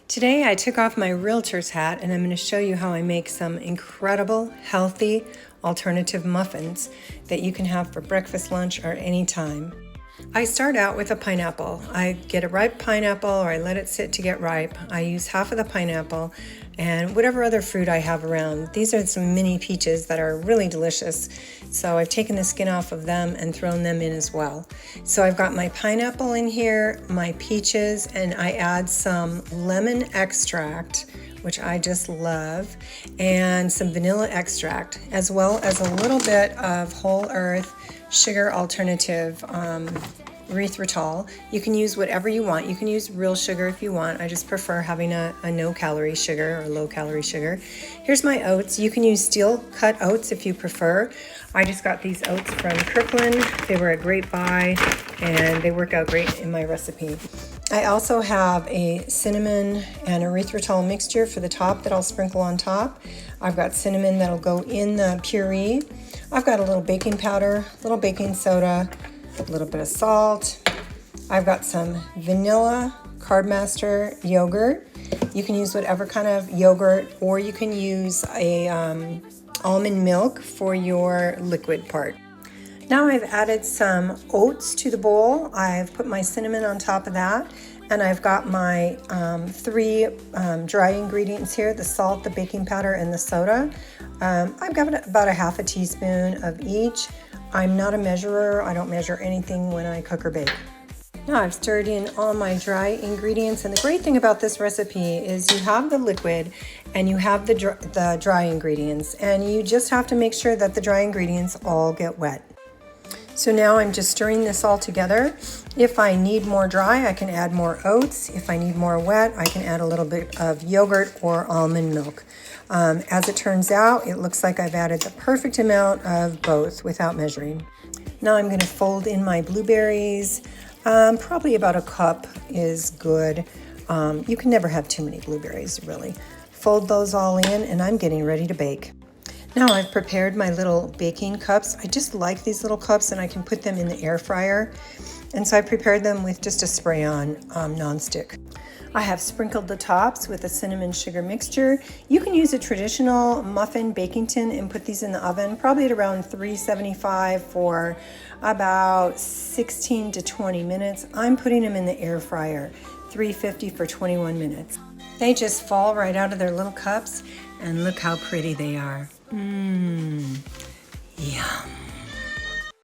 Today I took off my Realtor's hat and I'm going to show you how I make some incredible, healthy, alternative muffins that you can have for breakfast, lunch, or any time. I start out with a pineapple. I get a ripe pineapple or I let it sit to get ripe. I use half of the pineapple and whatever other fruit I have around. These are some mini peaches that are really delicious. So I've taken the skin off of them and thrown them in as well. So I've got my pineapple in here, my peaches, and I add some lemon extract, which I just love, and some vanilla extract, as well as a little bit of whole earth sugar alternative erythritol. You can use whatever you want. You can use real sugar if you want. I just prefer having a no-calorie sugar or low-calorie sugar. Here's my oats. You can use steel-cut oats if you prefer. I just got these oats from Kirkland. They were a great buy, and they work out great in my recipe. I also have a cinnamon and erythritol mixture for the top that I'll sprinkle on top. I've got cinnamon that'll go in the puree. I've got a little baking powder, a little baking soda, a little bit of salt. I've got some vanilla Carbmaster yogurt. You can use whatever kind of yogurt, or you can use a almond milk for your liquid part. Now I've added some oats to the bowl. I've put my cinnamon on top of that, and I've got my three dry ingredients here, the salt, the baking powder, and the soda. I've got about a half a teaspoon of each. I'm not a measurer. I don't measure anything when I cook or bake. Now I've stirred in all my dry ingredients, and the great thing about this recipe is you have the liquid and you have the dry ingredients, and you just have to make sure that the dry ingredients all get wet. So now I'm just stirring this all together. If I need more dry, I can add more oats. If I need more wet, I can add a little bit of yogurt or almond milk. As it turns out, it looks like I've added the perfect amount of both without measuring. Now I'm going to fold in my blueberries. Probably about a cup is good. You can never have too many blueberries, really. Fold those all in, and I'm getting ready to bake. Now I've prepared my little baking cups. I just like these little cups, and I can put them in the air fryer. And so I prepared them with just a spray-on nonstick. I have sprinkled the tops with a cinnamon sugar mixture. You can use a traditional muffin baking tin and put these in the oven, probably at around 375 for about 16 to 20 minutes. I'm putting them in the air fryer, 350 for 21 minutes. They just fall right out of their little cups, and look how pretty they are. Yum.